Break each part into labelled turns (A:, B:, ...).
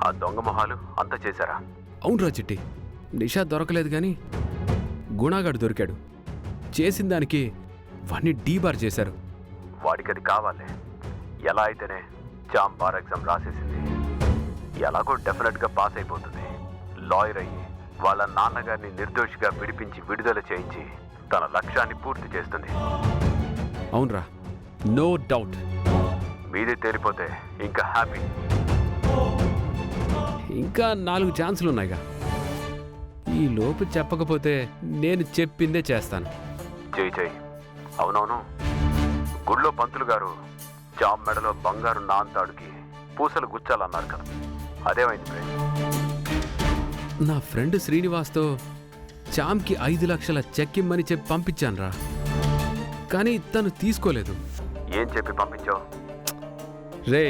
A: ఆ దొంగ మొహాలు అంతా చేశారా?
B: అవునరా చిట్టి, నిషా దొరకలేదు కానీ గుణాగాడు దొరికాడు. చేసిన దానికి వాణ్ణి డీబార్ చేశారు.
A: వాడికి అది కావాలి. ఎలా అయితేనే జామ్ బార్ ఎగ్జామ్ రాసేసింది. ఎలాగో డెఫినెట్గా పాస్ అయిపోతుంది. లాయర్ అయ్యి వాళ్ళ నాన్నగారిని నిర్దోషిగా విడిపించి విడుదల చేయించి తన లక్ష్యాన్ని పూర్తి చేస్తుంది.
B: అవునరా, నో డౌట్.
A: మీది తేలిపోతే ఇంకా హ్యాపీ.
B: ఇంకా 4 ఛాన్సులున్నాయిగా. ఈ లోపు చెప్పకపోతే నేను చెప్పిందే చేస్తాను.
A: చేయి. అవునవును, గుళ్ళో పంతులు గారు జామ్ మెడలో బంగారు నాంతాడుకి పూసలు గుచ్చాలన్నారు కదా, అదేమైంది ప్రేమ్?
B: నా ఫ్రెండ్ శ్రీనివాస్తో చామ్కి 5 లక్షల చెక్ ఇమ్మని చెప్పి పంపించానురా. కానీ తను తీసుకోలేదు.
A: ఏం చెప్పి పంపించావు?
B: రే,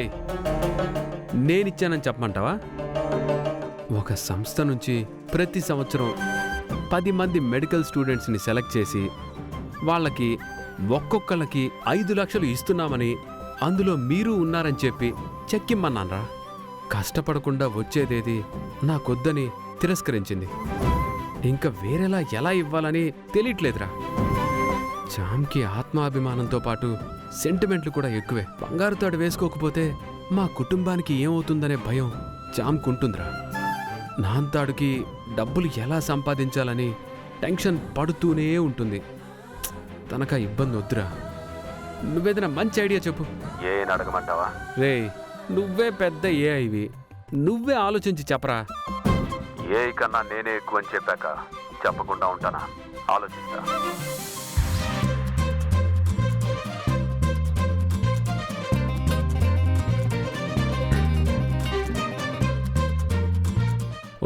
B: నేనిచ్చానని చెప్పమంటావా? ఒక సంస్థ నుంచి ప్రతి సంవత్సరం 10 మంది మెడికల్ స్టూడెంట్స్ని సెలెక్ట్ చేసి వాళ్ళకి ఒక్కొక్కళ్ళకి 5 లక్షలు ఇస్తున్నామని, అందులో మీరు ఉన్నారని చెప్పి చెక్ ఇమ్మన్నాన్రా. కష్టపడకుండా వచ్చేదేది నాకొద్దని తిరస్కరించింది. ఇంకా వేరేలా ఎలా ఇవ్వాలని తెలియట్లేదురా. చామ్కి ఆత్మాభిమానంతో పాటు సెంటిమెంట్లు కూడా ఎక్కువే. బంగారు తాడు వేసుకోకపోతే మా కుటుంబానికి ఏమవుతుందనే భయం చామ్కుంటుందిరా. నాంతాడుకి డబ్బులు ఎలా సంపాదించాలని టెన్షన్ పడుతూనే ఉంటుంది. తనకా ఇబ్బంది వద్దురా. నువ్వేదైనా మంచి ఐడియా చెప్పు.
A: ఏం అడగమంటావా?
B: రే, నువ్వే పెద్ద ఏఐవి, నువ్వే ఆలోచించి చెప్పరా.
A: ఏ కన్నా నేనే ఎక్కువ అని చెప్పాక చెప్పకుండా ఉంటానా? ఆలోచిస్తా.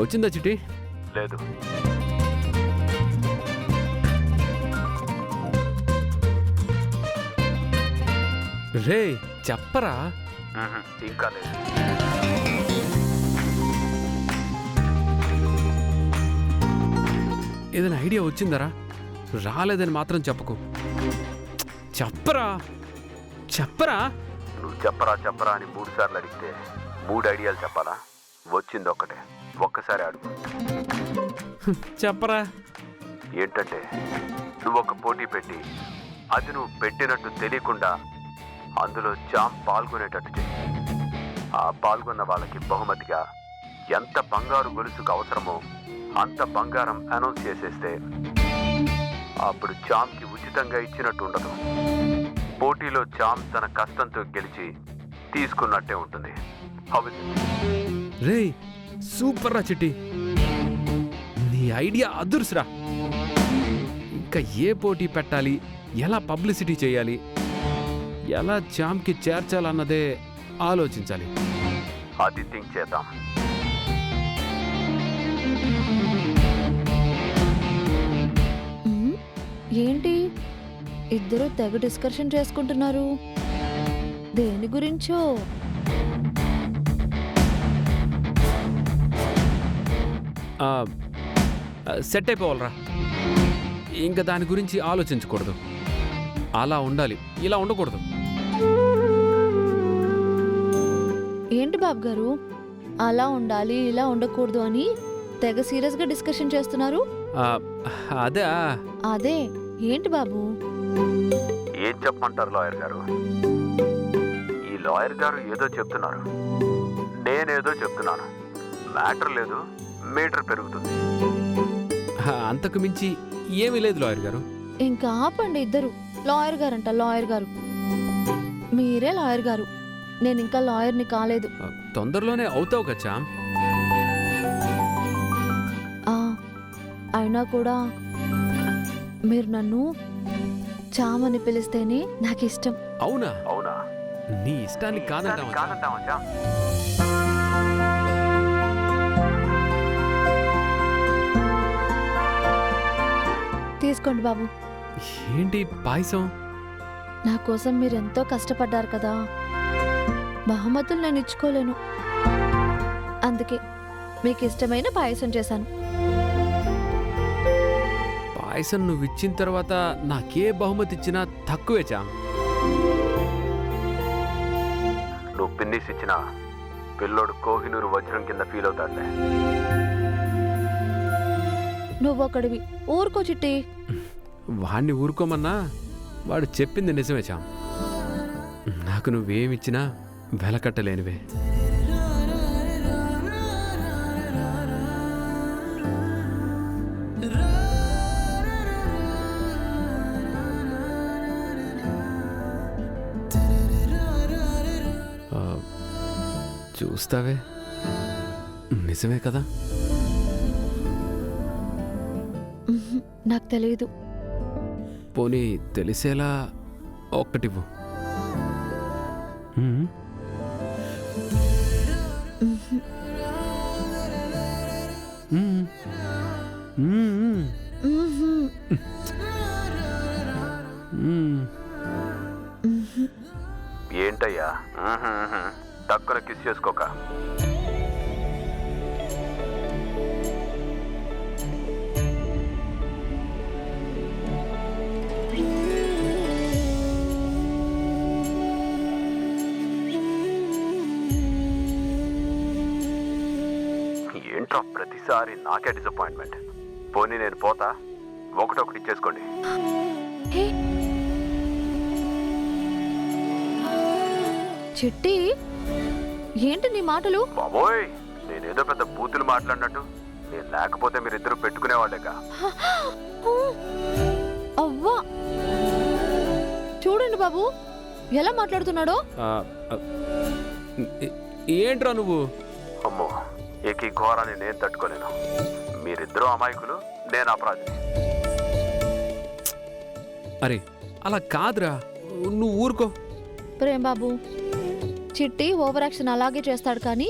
B: వచ్చిందా చిట్టి?
A: లేదు.
B: రే, చెప్పరా.
A: ఇంకా లేదు.
B: ఏదైనా ఐడియా వచ్చిందరా? రాలేదని మాత్రం చెప్పకు. చెప్పరా.
A: నువ్వు చెప్పరా అని 3 సార్లు అడిగితే 3 ఐడియాలు చెప్పాలా? వచ్చింది ఒక్కటే. ఒక్కసారి అడుగు.
B: చెప్పరా.
A: ఏంటంటే, నువ్వు ఒక పోటీ పెట్టి అది నువ్వు పెట్టినట్టు తెలియకుండా అందులో జామ్ పాల్గొనేటట్టు చేయి. ఆ పాల్గొన్న వాళ్ళకి బహుమతిగా ఎంత బంగారు గొలుసుకు అవసరమో అంత బంగారం అనౌన్స్ చేసేస్తే అప్పుడు జామ్కి ఉచితంగా ఇచ్చినట్టు ఉండదు. పోటీలో జామ్ తన కష్టంతో గెలిచి తీసుకున్నట్టే ఉంటుంది.
B: రే, సూపర్ రా చిట్టి, నీ ఐడియా అదుర్సురా. ఇంకా ఏ పోటీ పెట్టాలి, ఎలా పబ్లిసిటీ చేయాలి, ఎలా జామ్కి చేర్చాలన్నదే ఆలోచించాలి.
A: అది థింక్ చేద్దాం.
C: ఏంటి ఇద్దరు తెగ డిస్కషన్ చేసుకుంటున్నారు? దేని గురించో?
B: సెట్ అయిపోవాలరా. ఇంకా దాని గురించి ఆలోచించకూడదు. అలా ఉండాలి, ఇలా ఉండకూడదు.
C: ఏంటి బాబు గారు, అలా ఉండాలి ఇలా ఉండకూడదు అని తెగ సీరియస్గా డిస్కషన్ చేస్తున్నారు? అదే ఏంటి బాబు?
A: ఏం చెప్పమంటారు లాయర్ గారు? ఈ లాయర్ గారు ఏదో చెప్తున్నారు, నేనేదో చెప్తున్నాను. మ్యాటర్ లేదు, మీటర్ పెరుగుతుంది.
B: అంతకు మించి ఏమీ లేదు లాయర్ గారు.
C: ఇంకా ఆపండి ఇద్దరు. లాయర్ గారంట లాయర్ గారు. మీరే లాయర్ గారు, నేను ఇంకా లాయర్ని కాలేదు.
B: తొందరలోనే అవుతావు గచ్చా.
C: అయినా కూడా మీరు నన్ను చామని పిలిస్తేనే నాకు ఇష్టం.
B: అవునా?
A: అవునా?
B: నీ ఇష్టాన్ని కాదంటావా?
C: తీసుకోండి బాబు.
B: ఏంటి పాయసం?
C: నా కోసం మీరెంతో కష్టపడ్డారు కదా, బహుమతులు నేను ఇచ్చుకోలేను. అందుకే మీకు ఇష్టమైన పాయసం చేశాను.
B: పాయసం నువ్వు ఇచ్చిన తర్వాత నాకే బహుమతి ఇచ్చినా తక్కువే చామ్.
A: నువ్వు పిన్నిస్ ఇచ్చినా పిల్లోడు కోహినూరు వజ్రం కింద ఫీల్ అవుతాడులే.
C: నువ్వొక్కడివి ఊరుకో చిట్టి.
B: వాణ్ణి ఊరుకోమన్నా వాడు చెప్పింది నిజమే చాం. నాకు నువ్వేమిచ్చినా వెలకట్టలేనివే. చూస్తావే, నిజమే కదా?
C: నాకు తెలియదు.
B: పోనీ తెలిసేలా ఒక్కటివ్వు.
A: ఏంటయ్యా తక్కువ కిస్ చేసుకోక. ఏంట్రా ప్రతిసారి నాకే డిసప్పాయింట్మెంట్. పోనీ నేను పోతా, ఒకటొకటి ఇచ్చేసుకోండి.
C: చిట్టి, ఏంటి నీ మాటలు?
A: బాబోయ్, నేనేదో పెద్ద బూతులు మాట్లాడినట్టు. నేను లేకపోతే మీరిద్దరు పెట్టుకునేవాళ్ళేగా.
C: అవ్వా, చూడండి బాబు ఎలా మాట్లాడుతున్నాడో.
B: ఏంట్రా నువ్వు?
A: అమ్మో, ఈ ఘోరాన్ని నేను తట్టుకోలేను. మీరిద్దరూ అమాయకులు, నేను అపరాధిని.
B: అరే అలా కాదురా, నువ్వు ఊరుకో.
C: ప్రేమ్ బాబు, చిట్టి ఓవర్ యాక్షన్ అలాగే చేస్తాడు, కానీ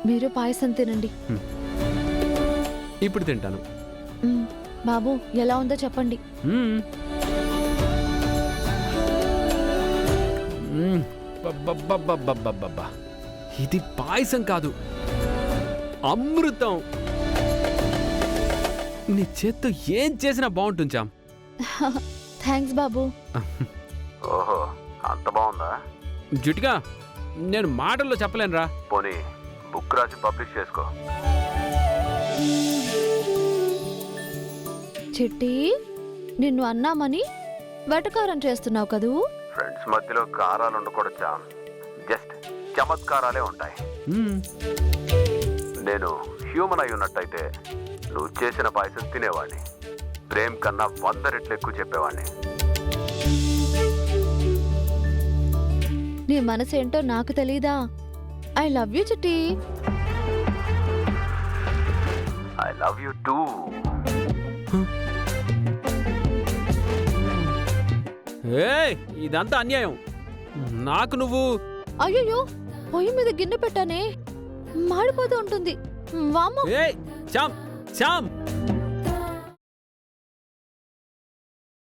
C: మీరు పాయసం తినండి.
B: ఇప్పుడు తింటాను.
C: బాబు ఎలా ఉందో చెప్పండి.
B: ఇది పాయసం కాదు, అమృతం. నీ చేత్తో ఏం చేసినా బాగుంటుంది చాం.
C: థ్యాంక్స్ బాబు.
A: ఓహో, అంత బాగుందా?
B: జుటిగా నేను మాటల్లో చెప్పలేనురా.
A: పోనీ బుక్ రాసి పబ్లిష్ చేసుకో.
C: చిట్టి, నిన్ను అన్నామని వెటకారం చేస్తున్నావు కదూ.
A: ఫ్రెండ్స్ మధ్యలో కారాలు ఉండకూడదు చాం, జస్ట్ చమత్కారాలే ఉంటాయి. నేను హ్యూమన్ అయి ఉన్నట్టయితే నువ్వు చేసిన పాయసం తినేవాడిని. ప్రేమ్ కన్నా 100 రెట్లు ఎక్కువ చెప్పేవాడిని.
C: నీ మనసు ఏంటో నాకు తెలీదా? ఐ లవ్ యూ చిట్టి.
A: I love you two.
B: ఇదంతా అన్యాయం. నాకు నువ్వు.
C: అయ్యో, పొయ్యి మీద గిన్నె పెట్టానే, మాడిపోతూ ఉంటుంది. వామ్మో.
B: చామ్ చామ్